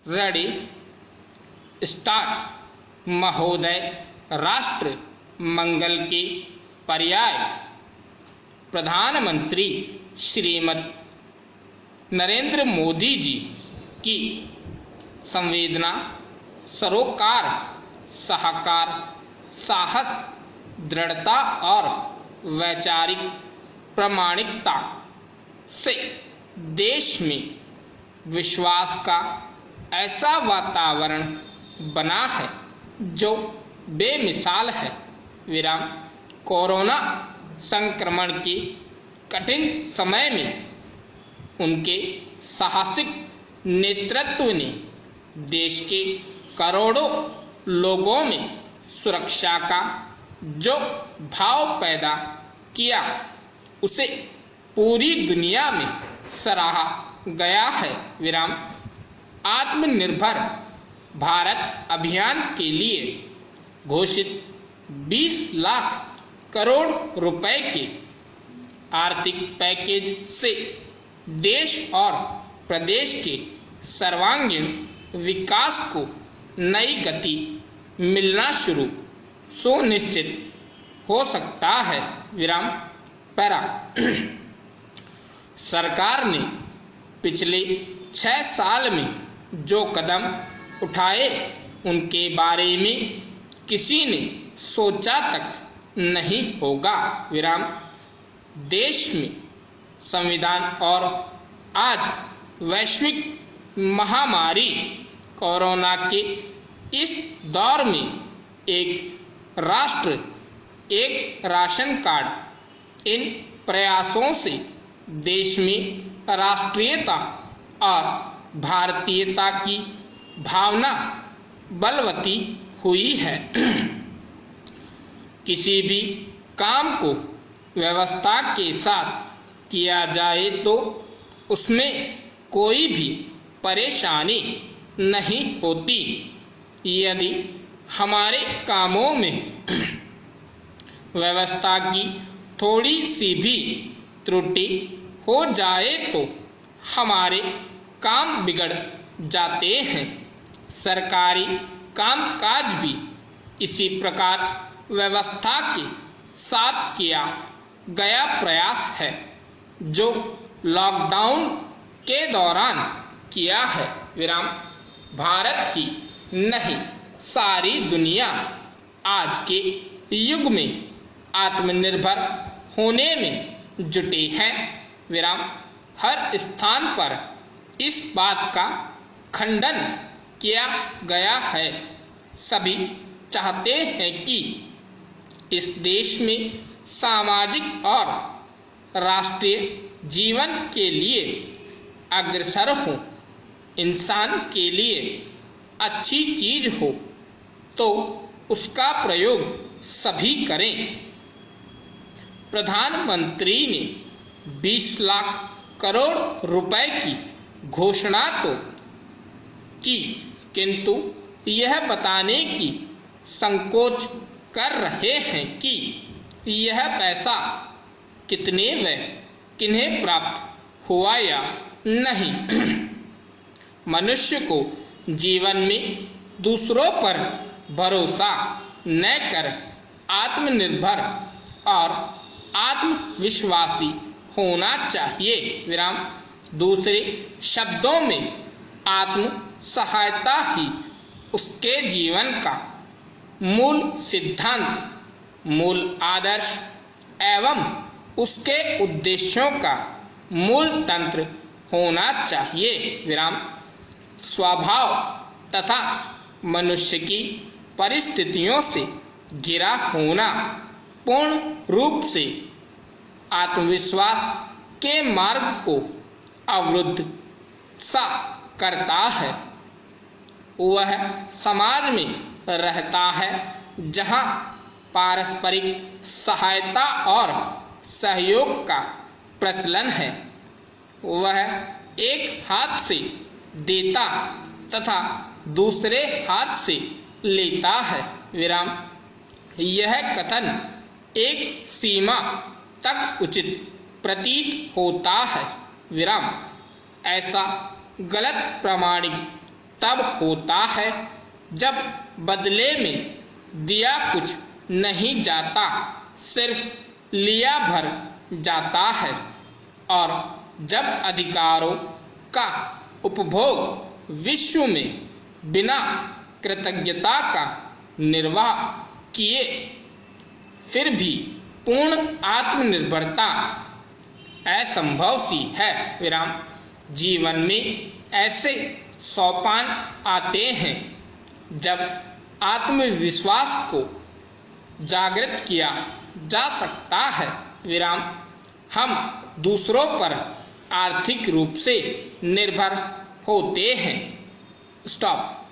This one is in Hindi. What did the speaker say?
Ready start. महोदय, राष्ट्र मंगल के पर्याय प्रधानमंत्री श्रीमती नरेंद्र मोदी जी की संवेदना, सरोकार, सहकार, साहस, दृढ़ता और वैचारिक प्रामाणिकता से देश में विश्वास का ऐसा वातावरण बना है जो बेमिसाल है। विराम। कोरोना संक्रमण के कठिन समय में उनके साहसिक नेतृत्व ने देश के करोड़ों लोगों में सुरक्षा का जो भाव पैदा किया, उसे पूरी दुनिया में सराहा गया है। विराम। आत्मनिर्भर भारत अभियान के लिए घोषित 20 लाख करोड़ रुपए के आर्थिक पैकेज से देश और प्रदेश के सर्वांगीण विकास को नई गति मिलना शुरू सुनिश्चित हो सकता है। विराम। पैरा। सरकार ने पिछले 6 साल में जो कदम उठाए, उनके बारे में किसी ने सोचा तक नहीं होगा। विराम। देश में संविधान और आज वैश्विक महामारी कोरोना के इस दौर में एक राष्ट्र एक राशन कार्ड, इन प्रयासों से देश में राष्ट्रीयता और भारतीयता की भावना बलवती हुई है। किसी भी काम को व्यवस्था के साथ किया जाए तो उसमें कोई भी परेशानी नहीं होती। यदि हमारे कामों में व्यवस्था की थोड़ी सी भी त्रुटि हो जाए तो हमारे काम बिगड़ जाते हैं। सरकारी कामकाज भी इसी प्रकार व्यवस्था के साथ किया गया प्रयास है जो लॉकडाउन के दौरान किया है। विराम। भारत ही नहीं, सारी दुनिया आज के युग में आत्मनिर्भर होने में जुटी है। विराम। हर स्थान पर इस बात का खंडन किया गया है। सभी चाहते हैं कि इस देश में सामाजिक और राष्ट्रीय जीवन के लिए अग्रसर हो, इंसान के लिए अच्छी चीज हो तो उसका प्रयोग सभी करें। प्रधानमंत्री ने 20 लाख करोड़ रुपए की घोषणा तो की, किंतु यह बताने की संकोच कर रहे हैं कि यह पैसा कितने व किन्हें प्राप्त हुआ या नहीं। मनुष्य को जीवन में दूसरों पर भरोसा न कर आत्मनिर्भर और आत्मविश्वासी होना चाहिए। विराम। दूसरे शब्दों में आत्म सहायता ही उसके जीवन का मूल सिद्धांत, मूल आदर्श एवं उसके उद्देश्यों का मूल तंत्र होना चाहिए। विराम। स्वभाव तथा मनुष्य की परिस्थितियों से घिरा होना पूर्ण रूप से आत्मविश्वास के मार्ग को अवरुद्ध सा करता है। वह समाज में रहता है जहां पारस्परिक सहायता और सहयोग का प्रचलन है। वह एक हाथ से देता तथा दूसरे हाथ से लेता है। विराम। यह कथन एक सीमा तक उचित प्रतीत होता है। विराम। ऐसा गलत प्रामाणिक तब होता है जब बदले में दिया कुछ नहीं जाता, सिर्फ लिया भर जाता है। और जब अधिकारों का उपभोग विश्व में बिना कृतज्ञता का निर्वाह किए फिर भी पूर्ण आत्मनिर्भरता असंभव सी है। विराम। जीवन में ऐसे सोपान आते हैं जब आत्मविश्वास को जागृत किया जा सकता है। विराम। हम दूसरों पर आर्थिक रूप से निर्भर होते हैं। स्टॉप।